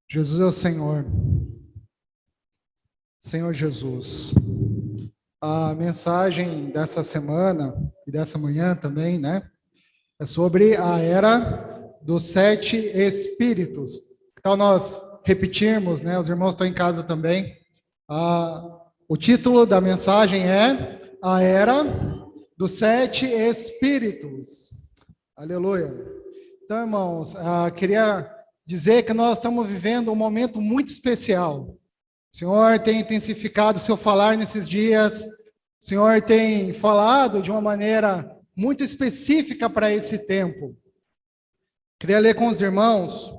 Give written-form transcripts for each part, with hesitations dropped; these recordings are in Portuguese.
Jesus é o Senhor. Senhor Jesus. A mensagem dessa semana e dessa manhã também, né? É sobre a era dos 7 espíritos. Então nós repetirmos, né? Os irmãos estão em casa também. O título da mensagem é A Era dos 7 Espíritos. Aleluia. Então, irmãos, queria dizer que nós estamos vivendo um momento muito especial. O Senhor tem intensificado o seu falar nesses dias. O Senhor tem falado de uma maneira muito específica para esse tempo. Queria ler com os irmãos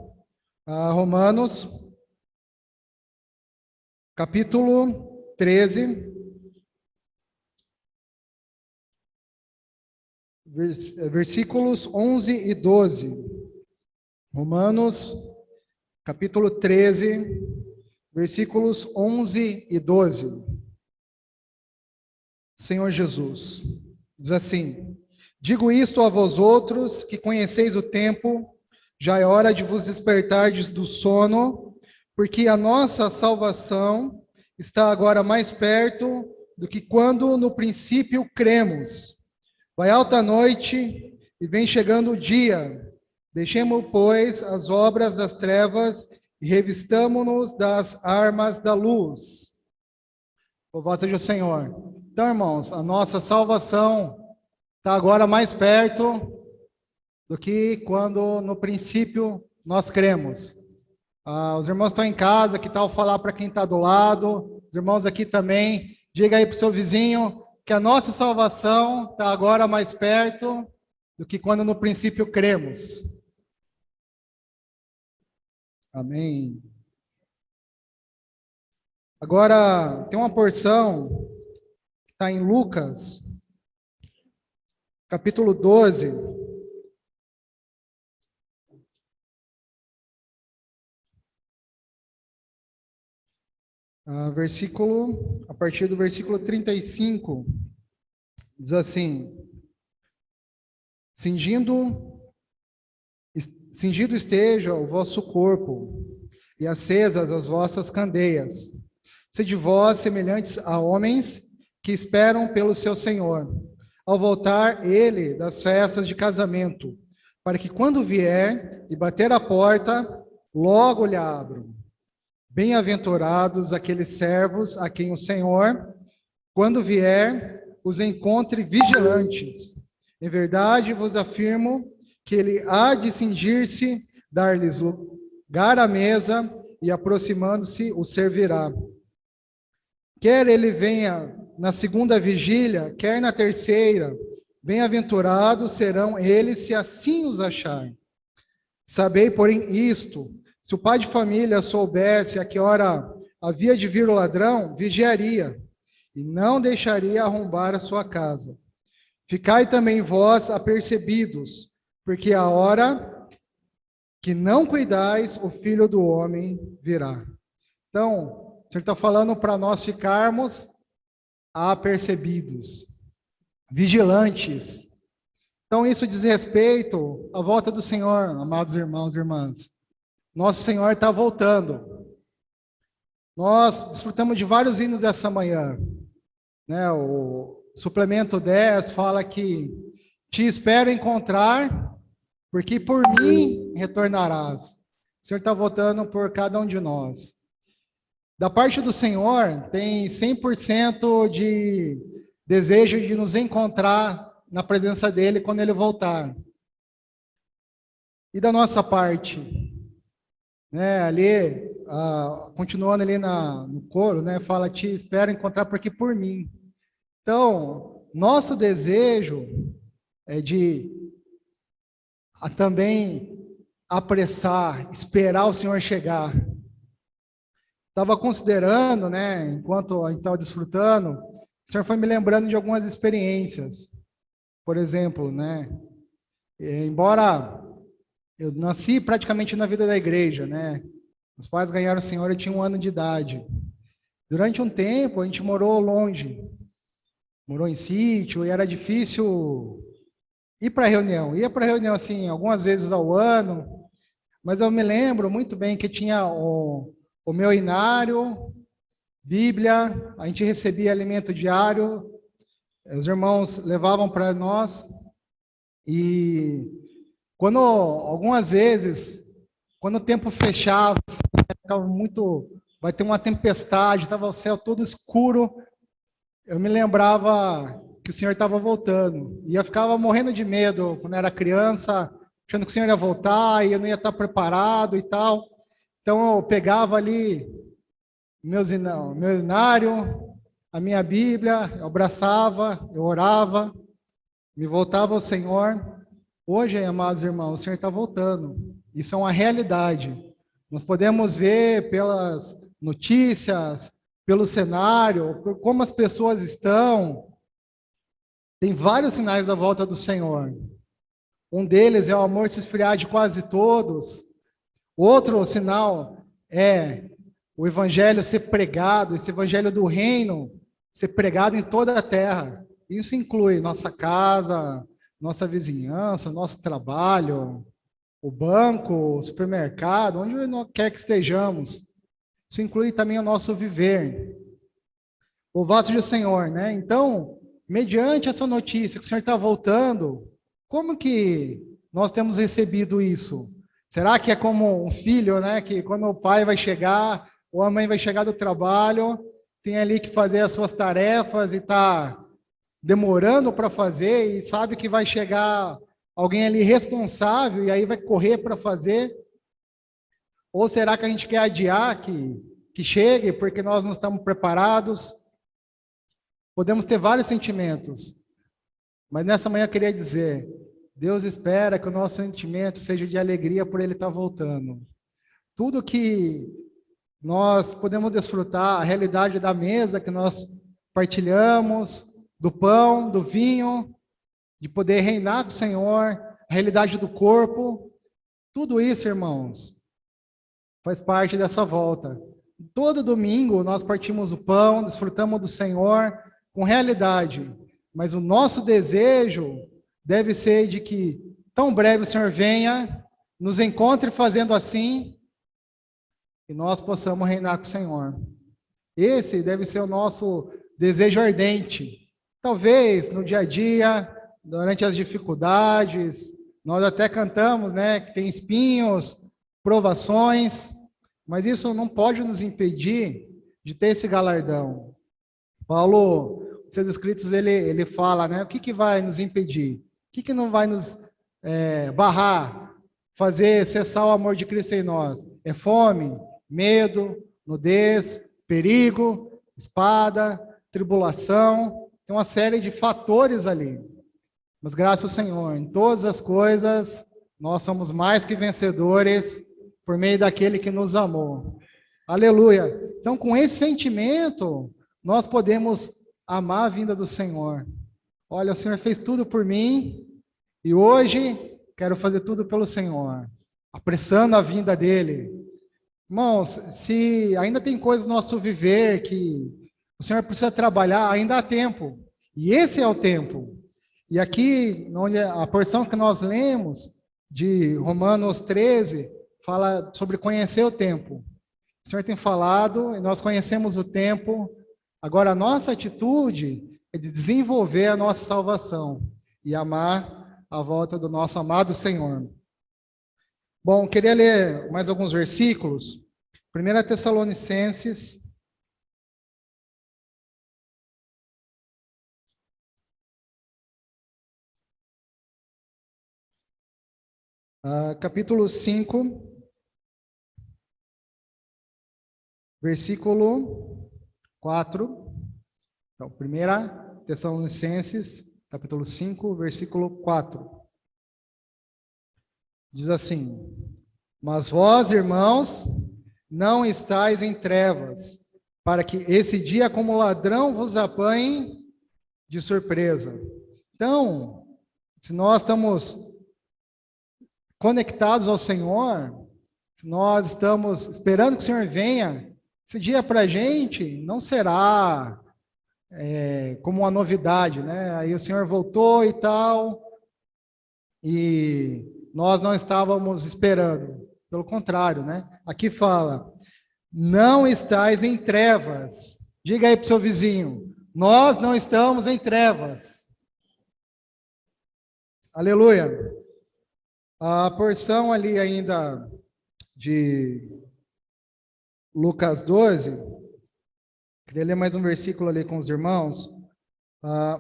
Romanos, capítulo 13, versículos 11 e 12. Romanos, capítulo 13, versículos 11 e 12. Senhor Jesus, diz assim: digo isto a vós outros, que conheceis o tempo, já é hora de vos despertardes do sono, porque a nossa salvação está agora mais perto do que quando no princípio cremos. Vai alta a noite e vem chegando o dia. Deixemos, pois, as obras das trevas e revistamo-nos das armas da luz. Louvado seja o Senhor. Então, irmãos, a nossa salvação está agora mais perto do que quando no princípio nós cremos. Os irmãos estão em casa, que tal falar para quem está do lado? Os irmãos aqui também, diga aí para o seu vizinho que a nossa salvação está agora mais perto do que quando no princípio cremos. Amém. Agora, tem uma porção que está em Lucas, capítulo 12. A partir do versículo 35, diz assim: cingido esteja o vosso corpo, e acesas as vossas candeias. Sede vós semelhantes a homens que esperam pelo seu Senhor, ao voltar ele das festas de casamento, para que quando vier e bater a porta, logo lhe abram. Bem-aventurados aqueles servos a quem o Senhor, quando vier, os encontre vigilantes. Em verdade vos afirmo que ele há de cingir-se, dar-lhes lugar à mesa e, aproximando-se, o servirá. Quer ele venha na segunda vigília, quer na terceira, bem-aventurados serão eles se assim os acharem. Sabei, porém, isto: se o pai de família soubesse a que hora havia de vir o ladrão, vigiaria, e não deixaria arrombar a sua casa. Ficai também vós apercebidos, porque a hora que não cuidais, o Filho do Homem virá. Então, o Senhor está falando para nós ficarmos apercebidos, vigilantes. Então, isso diz respeito à volta do Senhor, amados irmãos e irmãs. Nosso Senhor está voltando. Nós desfrutamos de vários hinos essa manhã, né? O suplemento 10 fala que te espero encontrar, porque por mim retornarás. O Senhor está voltando por cada um de nós. Da parte do Senhor, tem 100% de desejo de nos encontrar na presença dEle quando Ele voltar. E da nossa parte, né, ali, continuando ali no coro, né, fala, te espero encontrar porque por mim. Então, nosso desejo é de também apressar, esperar o Senhor chegar. Estava considerando, né, enquanto a gente estava desfrutando, o Senhor foi me lembrando de algumas experiências. Por exemplo, né, embora eu nasci praticamente na vida da igreja, né, meus pais ganharam o Senhor, eu tinha 1 ano de idade. Durante um tempo, a gente morou longe, morou em sítio, e era difícil ir para a reunião. Ia para a reunião, assim, algumas vezes ao ano, mas eu me lembro muito bem que tinha o meu inário, Bíblia, a gente recebia alimento diário, os irmãos levavam para nós, e quando, algumas vezes, quando o tempo fechava, ficava muito, vai ter uma tempestade, estava o céu todo escuro, eu me lembrava que o Senhor estava voltando, e eu ficava morrendo de medo quando era criança, achando que o Senhor ia voltar, e eu não ia estar preparado e tal, então eu pegava ali meu inário, a minha Bíblia, eu abraçava, eu orava, me voltava ao Senhor. Hoje, amados irmãos, o Senhor está voltando. Isso é uma realidade. Nós podemos ver pelas notícias, pelo cenário, por como as pessoas estão. Tem vários sinais da volta do Senhor. Um deles é o amor se esfriar de quase todos. Outro sinal é o evangelho ser pregado, esse evangelho do reino ser pregado em toda a terra. Isso inclui nossa casa, nossa vizinhança, nosso trabalho, o banco, o supermercado, onde quer que estejamos. Isso inclui também o nosso viver. Louvado seja o Senhor, né? Então, mediante essa notícia que o Senhor está voltando, como que nós temos recebido isso? Será que é como um filho, né? Que quando o pai vai chegar, ou a mãe vai chegar do trabalho, tem ali que fazer as suas tarefas e está demorando para fazer e sabe que vai chegar alguém ali responsável e aí vai correr para fazer? Ou será que a gente quer adiar que chegue porque nós não estamos preparados? Podemos ter vários sentimentos, mas nessa manhã eu queria dizer, Deus espera que o nosso sentimento seja de alegria por Ele estar voltando. Tudo que nós podemos desfrutar, a realidade da mesa que nós partilhamos, do pão, do vinho, de poder reinar com o Senhor, a realidade do corpo, tudo isso, irmãos, faz parte dessa volta. Todo domingo nós partimos o pão, desfrutamos do Senhor com realidade, mas o nosso desejo deve ser de que tão breve o Senhor venha, nos encontre fazendo assim, e nós possamos reinar com o Senhor. Esse deve ser o nosso desejo ardente. Talvez no dia a dia, durante as dificuldades, nós até cantamos, né, que tem espinhos, provações, mas isso não pode nos impedir de ter esse galardão. Paulo, nos seus escritos, ele fala, né, o que vai nos impedir? O que não vai nos barrar, fazer cessar o amor de Cristo em nós? É fome, medo, nudez, perigo, espada, tribulação, tem uma série de fatores ali. Mas graças ao Senhor, em todas as coisas, nós somos mais que vencedores por meio daquele que nos amou. Aleluia. Então, com esse sentimento, nós podemos amar a vinda do Senhor. Olha, o Senhor fez tudo por mim e hoje quero fazer tudo pelo Senhor, apressando a vinda dele. Irmãos, se ainda tem coisas no nosso viver que o Senhor precisa trabalhar, ainda há tempo. E esse é o tempo. E aqui, onde a porção que nós lemos, de Romanos 13, fala sobre conhecer o tempo. O Senhor tem falado, e nós conhecemos o tempo. Agora, a nossa atitude é de desenvolver a nossa salvação e amar a volta do nosso amado Senhor. Bom, queria ler mais alguns versículos. 1 Tessalonicenses, capítulo 5, versículo 4. Então, 1 Tessalonicenses, capítulo 5, versículo 4. Diz assim: mas vós, irmãos, não estáis em trevas, para que esse dia como ladrão vos apanhe de surpresa. Então, se nós estamos conectados ao Senhor, se nós estamos esperando que o Senhor venha, esse dia para a gente não será como uma novidade, né? Aí o Senhor voltou e tal, e nós não estávamos esperando. Pelo contrário, né? Aqui fala, não estais em trevas. Diga aí para o seu vizinho, nós não estamos em trevas. Aleluia. A porção ali ainda de Lucas 12, queria ler mais um versículo ali com os irmãos.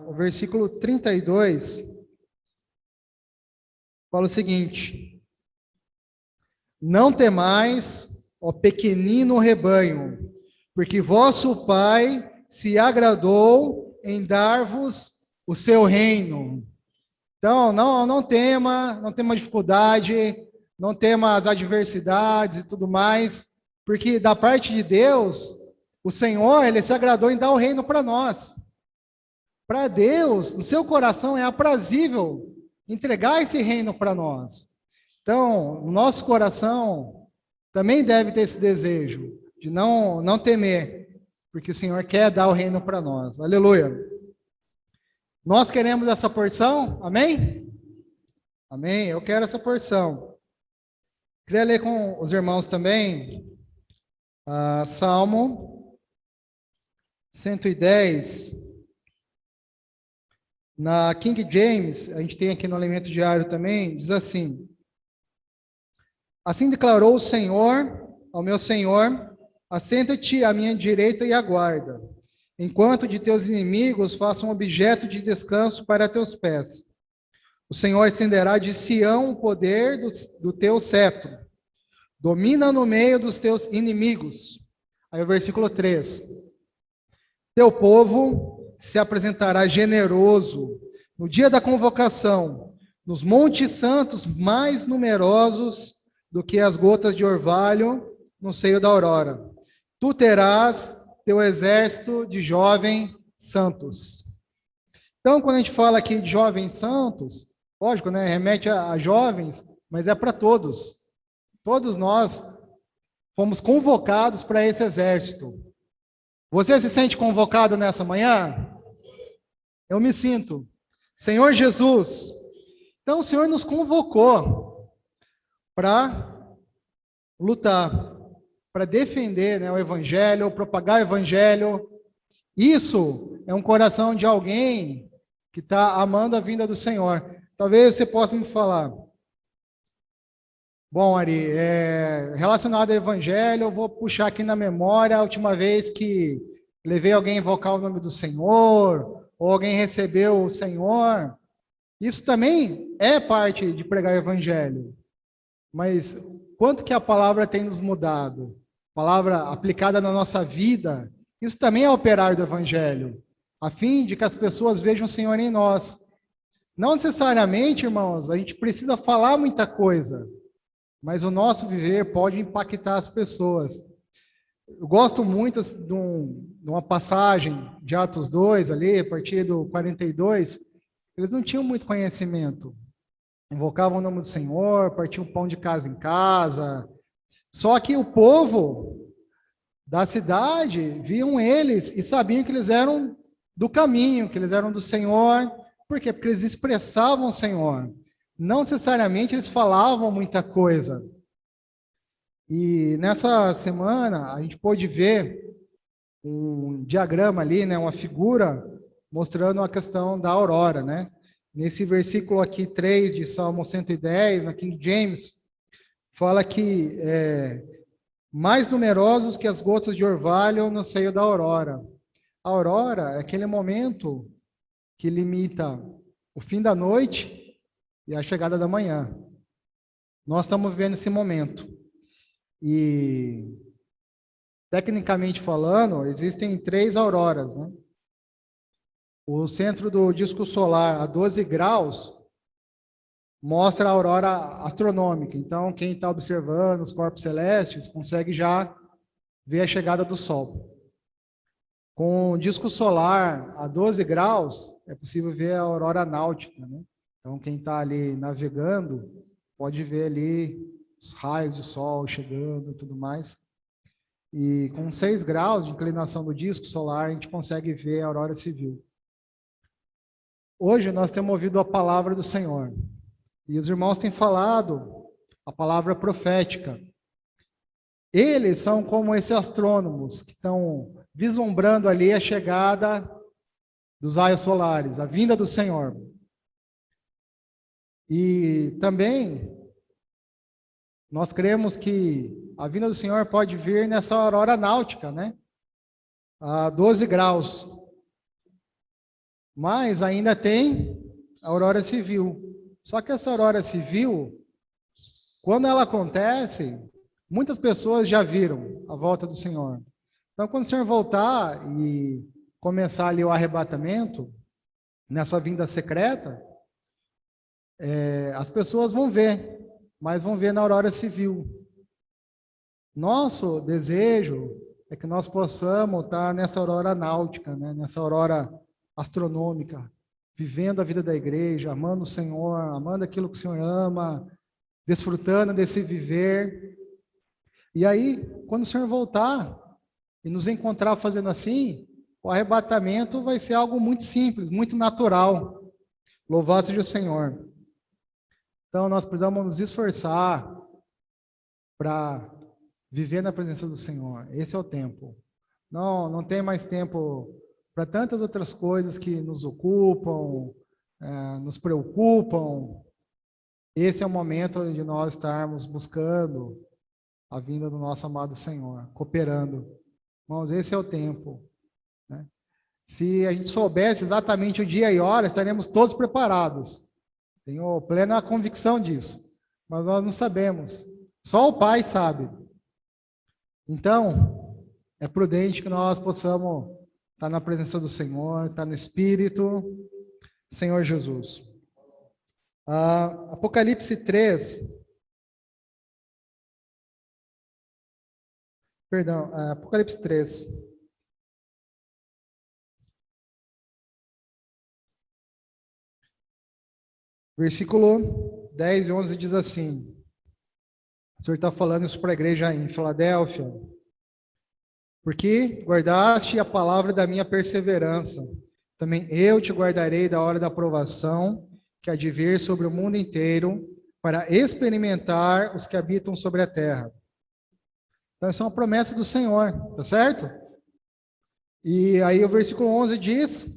O versículo 32 fala o seguinte: não temais, ó pequenino rebanho, porque vosso Pai se agradou em dar-vos o seu reino. Então, não tema dificuldade, não tema as adversidades e tudo mais, porque da parte de Deus, o Senhor, Ele se agradou em dar o reino para nós. Para Deus, no seu coração é aprazível entregar esse reino para nós. Então, o nosso coração também deve ter esse desejo de não temer, porque o Senhor quer dar o reino para nós. Aleluia. Nós queremos essa porção? Amém? Amém. Eu quero essa porção. Queria ler com os irmãos também Salmo 110. Na King James, a gente tem aqui no Alimento Diário também, diz assim: assim declarou o Senhor ao meu Senhor, assenta-te à minha direita e aguarda, enquanto de teus inimigos faça um objeto de descanso para teus pés. O Senhor estenderá de Sião o poder do teu cetro, domina no meio dos teus inimigos. Aí o versículo 3. Teu povo se apresentará generoso no dia da convocação, nos montes santos mais numerosos do que as gotas de orvalho no seio da aurora. Tu terás teu exército de jovens santos. Então, quando a gente fala aqui de jovens santos, lógico, né, remete a jovens, mas é para todos. Todos nós fomos convocados para esse exército. Você se sente convocado nessa manhã? Eu me sinto. Senhor Jesus, então o Senhor nos convocou para lutar, para defender, né, o Evangelho, propagar o Evangelho. Isso é um coração de alguém que está amando a vinda do Senhor. Talvez você possa me falar, bom, Ari, relacionado ao Evangelho, eu vou puxar aqui na memória a última vez que levei alguém a invocar o nome do Senhor, ou alguém recebeu o Senhor. Isso também é parte de pregar o Evangelho. Mas quanto que a palavra tem nos mudado? Palavra aplicada na nossa vida, isso também é operar do Evangelho, a fim de que as pessoas vejam o Senhor em nós. Não necessariamente, irmãos, a gente precisa falar muita coisa, mas o nosso viver pode impactar as pessoas. Eu gosto muito de uma passagem de Atos 2, ali, a partir do 42, eles não tinham muito conhecimento. Invocavam o nome do Senhor, partiam pão de casa em casa. Só que o povo da cidade viam eles e sabiam que eles eram do caminho, que eles eram do Senhor. Por quê? Porque eles expressavam o Senhor. Não necessariamente eles falavam muita coisa. E nessa semana a gente pôde ver um diagrama ali, né, uma figura mostrando a questão da aurora, né? Nesse versículo aqui 3 de Salmo 110, na King James, fala que mais numerosos que as gotas de orvalho no seio da aurora. A aurora é aquele momento que limita o fim da noite e a chegada da manhã. Nós estamos vivendo esse momento. E, tecnicamente falando, existem 3 auroras, né? O centro do disco solar, a 12 graus, mostra a aurora astronômica. Então, quem está observando os corpos celestes consegue já ver a chegada do Sol. Com o disco solar a 12 graus, é possível ver a aurora náutica, né? Então, quem está ali navegando pode ver ali os raios de sol chegando e tudo mais. E com 6 graus de inclinação do disco solar, a gente consegue ver a aurora civil. Hoje nós temos ouvido a palavra do Senhor. E os irmãos têm falado a palavra profética. Eles são como esses astrônomos que estão vislumbrando ali a chegada dos raios solares, a vinda do Senhor. E também nós cremos que a vinda do Senhor pode vir nessa aurora náutica, né? A 12 graus. Mas ainda tem a aurora civil. Só que essa aurora civil, quando ela acontece, muitas pessoas já viram a volta do Senhor. Então, quando o Senhor voltar e começar ali o arrebatamento, nessa vinda secreta, as pessoas vão ver, mas vão ver na aurora civil. Nosso desejo é que nós possamos estar nessa aurora náutica, né? Nessa aurora astronômica, vivendo a vida da igreja, amando o Senhor, amando aquilo que o Senhor ama, desfrutando desse viver. E aí, quando o Senhor voltar e nos encontrar fazendo assim, o arrebatamento vai ser algo muito simples, muito natural. Louvado seja o Senhor. Então, nós precisamos nos esforçar para viver na presença do Senhor. Esse é o tempo. Não tem mais tempo para tantas outras coisas que nos ocupam, nos preocupam. Esse é o momento de nós estarmos buscando a vinda do nosso amado Senhor, cooperando. Irmãos, esse é o tempo, né? Se a gente soubesse exatamente o dia e hora, estaremos todos preparados. Tenho plena convicção disso. Mas nós não sabemos. Só o Pai sabe. Então, é prudente que nós possamos estar na presença do Senhor, estar no Espírito, Senhor Jesus. Apocalipse 3. Perdão, Apocalipse 3. Versículo 10 e 11 diz assim. O Senhor está falando isso para a igreja em Filadélfia. Porque guardaste a palavra da minha perseverança, também eu te guardarei da hora da provação, que há de vir sobre o mundo inteiro, para experimentar os que habitam sobre a terra. Então, essa é uma promessa do Senhor, tá certo? E aí o versículo 11 diz,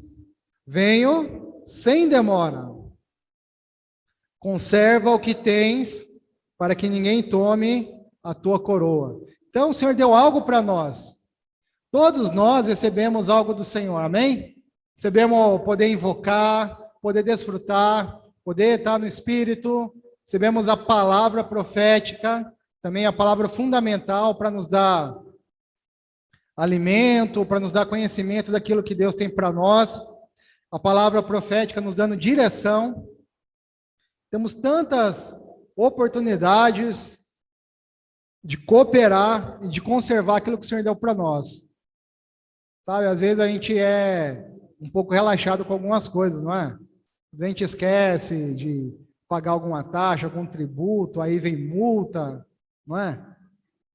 venho sem demora, conserva o que tens, para que ninguém tome a tua coroa. Então, o Senhor deu algo para nós. Todos nós recebemos algo do Senhor, amém? Recebemos poder invocar, poder desfrutar, poder estar no Espírito. Recebemos a palavra profética, também a palavra fundamental para nos dar alimento, para nos dar conhecimento daquilo que Deus tem para nós. A palavra profética nos dando direção. Temos tantas oportunidades de cooperar e de conservar aquilo que o Senhor deu para nós. Sabe, às vezes a gente é um pouco relaxado com algumas coisas, não é? A gente esquece de pagar alguma taxa, algum tributo, aí vem multa, não é?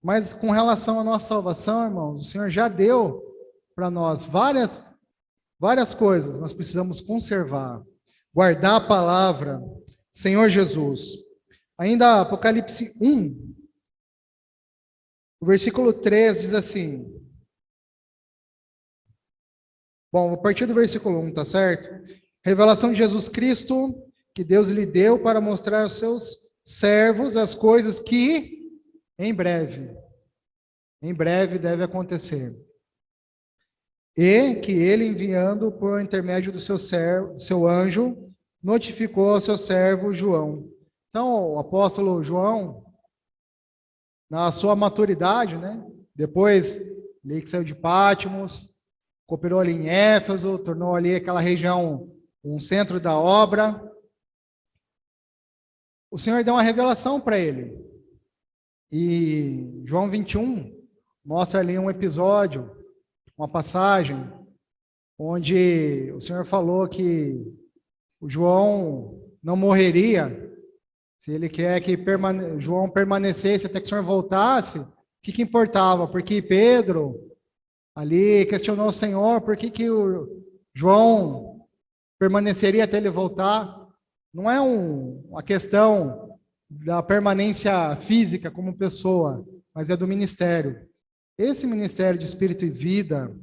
Mas com relação à nossa salvação, irmãos, o Senhor já deu para nós várias coisas, nós precisamos conservar, guardar a palavra, Senhor Jesus. Ainda Apocalipse 1, o versículo 3 diz assim. Bom, a partir do versículo 1, tá certo? Revelação de Jesus Cristo, que Deus lhe deu para mostrar aos seus servos as coisas que em breve deve acontecer. E que ele, enviando por intermédio do seu anjo, notificou ao seu servo João. Então, o apóstolo João, na sua maturidade, né? Depois, ele que saiu de Patmos, cooperou ali em Éfeso, tornou ali aquela região um centro da obra. O Senhor deu uma revelação para ele. E João 21 mostra ali um episódio, uma passagem, onde o Senhor falou que o João não morreria, se ele quer que João permanecesse até que o Senhor voltasse, o que importava? Porque Pedro ali questionou o Senhor, por que o João permaneceria até ele voltar? Não é uma questão da permanência física como pessoa, mas é do ministério. Esse ministério de espírito e vida,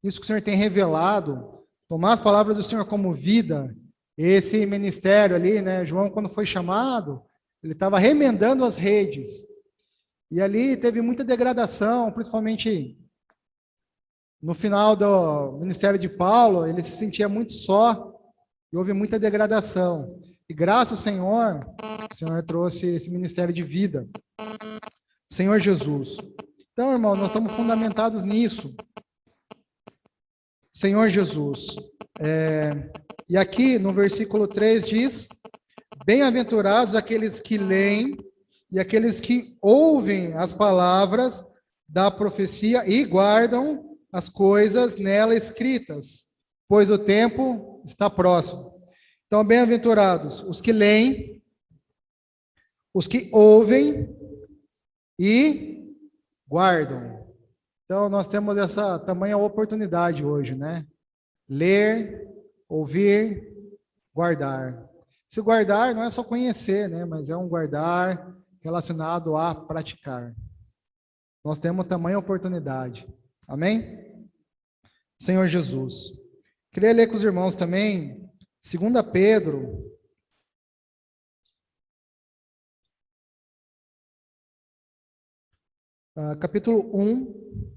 isso que o Senhor tem revelado, tomar as palavras do Senhor como vida, esse ministério ali, né? João, quando foi chamado, ele estava remendando as redes. E ali teve muita degradação, principalmente no final do ministério de Paulo, ele se sentia muito só e houve muita degradação. E graças ao Senhor, o Senhor trouxe esse ministério de vida. Senhor Jesus. Então, irmão, nós estamos fundamentados nisso. Senhor Jesus. E aqui no versículo 3 diz: bem-aventurados aqueles que leem e aqueles que ouvem as palavras da profecia e guardam as coisas nela escritas, pois o tempo está próximo. Então, bem-aventurados os que leem, os que ouvem e guardam. Então, nós temos essa tamanha oportunidade hoje, né? Ler, ouvir, guardar. Se guardar não é só conhecer, né? Mas é um guardar relacionado a praticar. Nós temos tamanha oportunidade. Amém? Senhor Jesus. Queria ler com os irmãos também 2 Pedro, capítulo 1,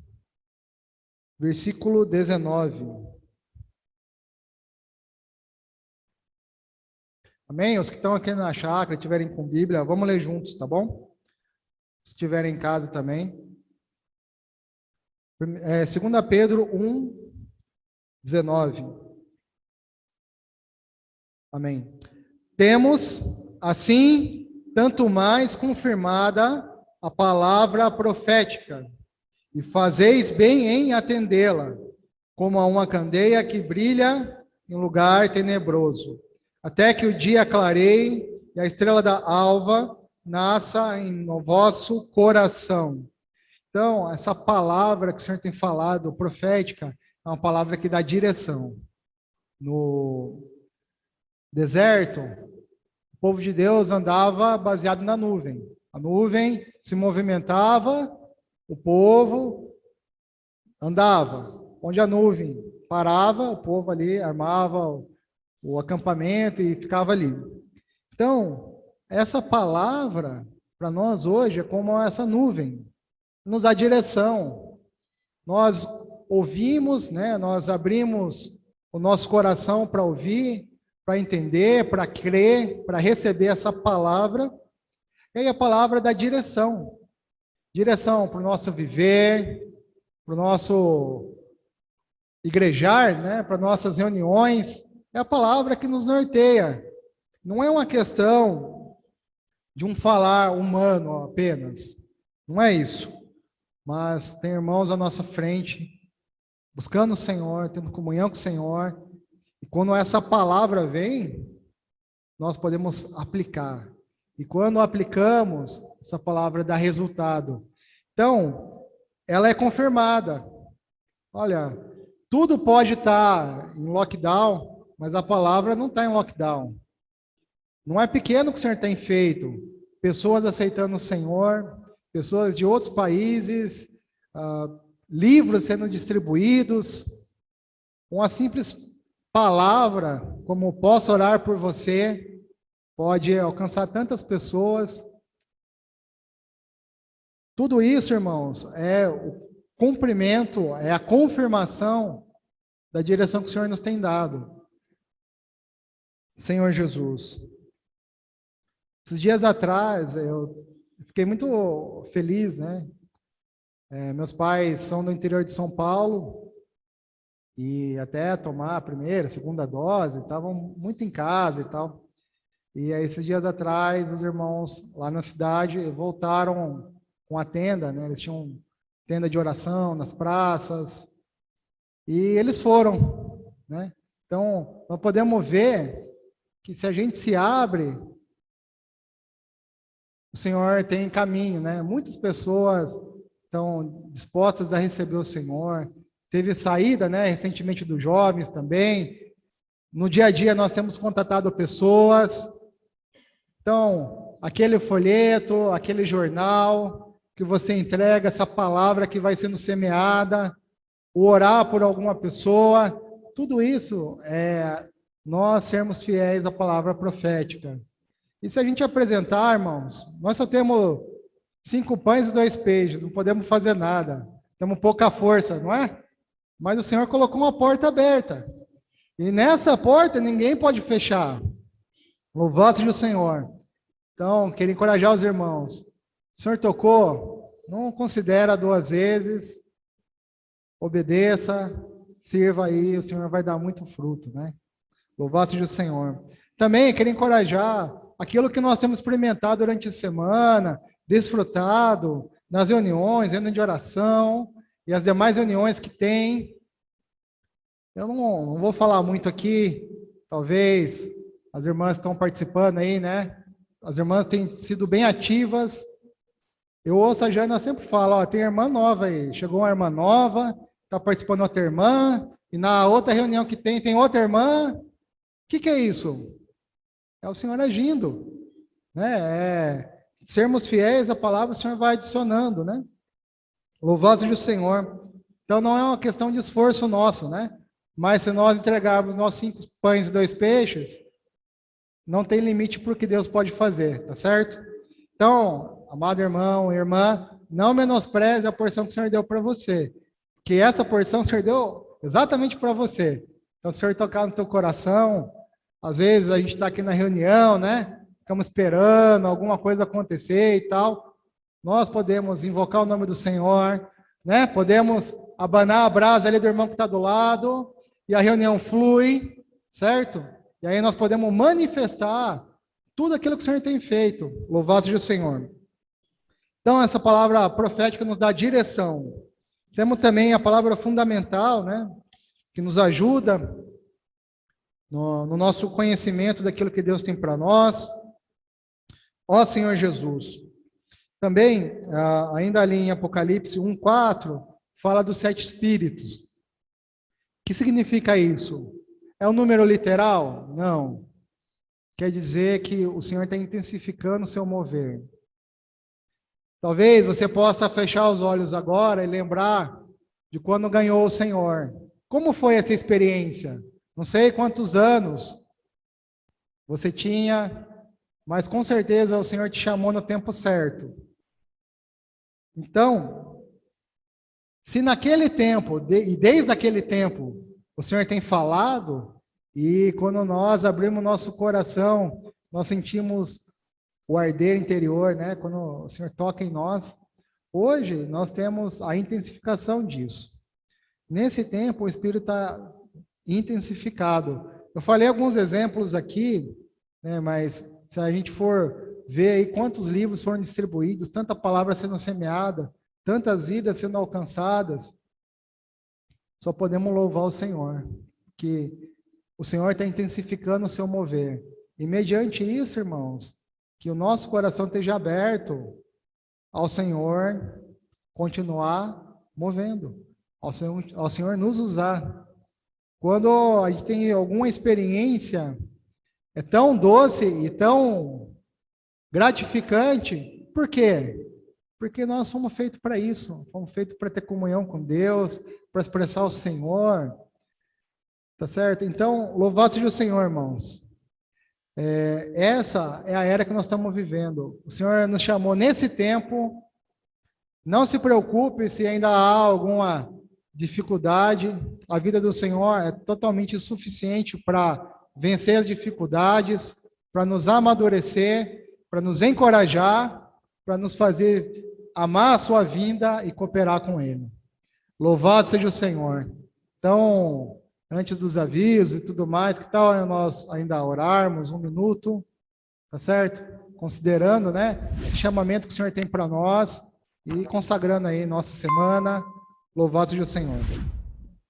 versículo 19. Amém? Os que estão aqui na chácara, estiverem com Bíblia, vamos ler juntos, tá bom? Se estiverem em casa também. 2 Pedro 1, 19. Amém. Temos, assim, tanto mais confirmada a palavra profética, e fazeis bem em atendê-la, como a uma candeia que brilha em lugar tenebroso, até que o dia clareie e a estrela da alva nasça no vosso coração. Então, essa palavra que o Senhor tem falado, profética, é uma palavra que dá direção. No deserto, o povo de Deus andava baseado na nuvem. A nuvem se movimentava, o povo andava. Onde a nuvem parava, o povo ali armava o acampamento e ficava ali. Então, essa palavra, para nós hoje, é como essa nuvem, nos dá direção. Nós ouvimos, né? Nós abrimos o nosso coração para ouvir, para entender, para crer, para receber essa palavra. E aí a palavra dá direção. Direção para o nosso viver, para o nosso igrejar, né? Para nossas reuniões. É a palavra que nos norteia. Não é uma questão de um falar humano apenas. Não é isso. Mas tem irmãos à nossa frente, buscando o Senhor, tendo comunhão com o Senhor. E quando essa palavra vem, nós podemos aplicar. E quando aplicamos, essa palavra dá resultado. Então, ela é confirmada. Olha, tudo pode estar em lockdown, mas a palavra não está em lockdown. Não é pequeno o que o Senhor tem feito. Pessoas aceitando o Senhor, pessoas de outros países, livros sendo distribuídos. Uma simples palavra, como posso orar por você, pode alcançar tantas pessoas. Tudo isso, irmãos, é o cumprimento, é a confirmação da direção que o Senhor nos tem dado. Senhor Jesus. Esses dias atrás, eu fiquei muito feliz, né? Meus pais são do interior de São Paulo e até tomar a primeira, segunda dose, estavam muito em casa e tal. E aí, esses dias atrás, os irmãos lá na cidade voltaram com a tenda, né? Eles tinham tenda de oração nas praças e eles foram, né? Então, nós podemos ver que se a gente se abre, o Senhor tem caminho, né? Muitas pessoas estão dispostas a receber o Senhor. Teve saída, né, recentemente dos jovens também. No dia a dia nós temos contatado pessoas. Então, aquele folheto, aquele jornal que você entrega, essa palavra que vai sendo semeada, o orar por alguma pessoa, tudo isso é nós sermos fiéis à palavra profética. E se a gente apresentar, irmãos, nós só temos 5 pães e 2 peixes, não podemos fazer nada, temos pouca força, não é? Mas o Senhor colocou uma porta aberta, e nessa porta ninguém pode fechar. Louvado seja o Senhor. Então, quero encorajar os irmãos. O Senhor tocou, não considera 2 vezes, obedeça, sirva aí, o Senhor vai dar muito fruto, né? Louvado seja o Senhor. Também quero encorajar aquilo que nós temos experimentado durante a semana, desfrutado nas reuniões, reunião de oração e as demais reuniões que tem. Eu não vou falar muito aqui, talvez as irmãs estão participando aí, né? As irmãs têm sido bem ativas. Eu ouço a Jana sempre fala, ó, tem irmã nova aí, chegou uma irmã nova, está participando outra irmã, e na outra reunião que tem outra irmã. O que é isso? É o Senhor agindo, né? Sermos fiéis à palavra, o Senhor vai adicionando, né? Louvado seja o Senhor. Então não é uma questão de esforço nosso, né? Mas se nós entregarmos nossos 5 pães e 2 peixes, não tem limite para o que Deus pode fazer, tá certo? Então, amado irmão, irmã, não menospreze a porção que o Senhor deu para você, que essa porção o Senhor deu exatamente para você. Então, se o Senhor tocar no teu coração, às vezes a gente está aqui na reunião, né? Ficamos esperando alguma coisa acontecer e tal. Nós podemos invocar o nome do Senhor, né? Podemos abanar a brasa ali do irmão que está do lado, e a reunião flui, certo? E aí nós podemos manifestar tudo aquilo que o Senhor tem feito. Louvado seja o Senhor. Então, essa palavra profética nos dá direção. Temos também a palavra fundamental, né? Que nos ajuda no nosso conhecimento daquilo que Deus tem para nós. Ó Senhor Jesus. Também, ainda ali em Apocalipse 1:4, fala dos 7 espíritos. O que significa isso? É um número literal? Não. Quer dizer que o Senhor está intensificando o seu mover. Talvez você possa fechar os olhos agora e lembrar de quando ganhou o Senhor. Como foi essa experiência? Não sei quantos anos você tinha, mas com certeza o Senhor te chamou no tempo certo. Então, se naquele tempo, e desde aquele tempo, o Senhor tem falado, e quando nós abrimos nosso coração, nós sentimos o arder interior, né? Quando o Senhor toca em nós, hoje nós temos a intensificação disso. Nesse tempo, o Espírito está intensificado. Eu falei alguns exemplos aqui, né? Mas se a gente for ver aí quantos livros foram distribuídos, tanta palavra sendo semeada, tantas vidas sendo alcançadas, só podemos louvar o Senhor, que o Senhor está intensificando o seu mover. E mediante isso, irmãos, que o nosso coração esteja aberto ao Senhor continuar movendo, ao Senhor nos usar. Quando a gente tem alguma experiência, é tão doce e tão gratificante, por quê? Porque nós fomos feitos para isso, fomos feitos para ter comunhão com Deus, para expressar o Senhor, tá certo? Então, louvado seja o Senhor, irmãos. Essa é a era que nós estamos vivendo. O Senhor nos chamou nesse tempo. Não se preocupe se ainda há alguma dificuldade. A vida do Senhor é totalmente suficiente para vencer as dificuldades, para nos amadurecer, para nos encorajar, para nos fazer amar a sua vinda e cooperar com Ele. Louvado seja o Senhor. Então, antes dos avisos e tudo mais, que tal nós ainda orarmos 1 minuto, tá certo? Considerando, né, esse chamamento que o Senhor tem para nós e consagrando aí nossa semana. Louvado seja o Senhor.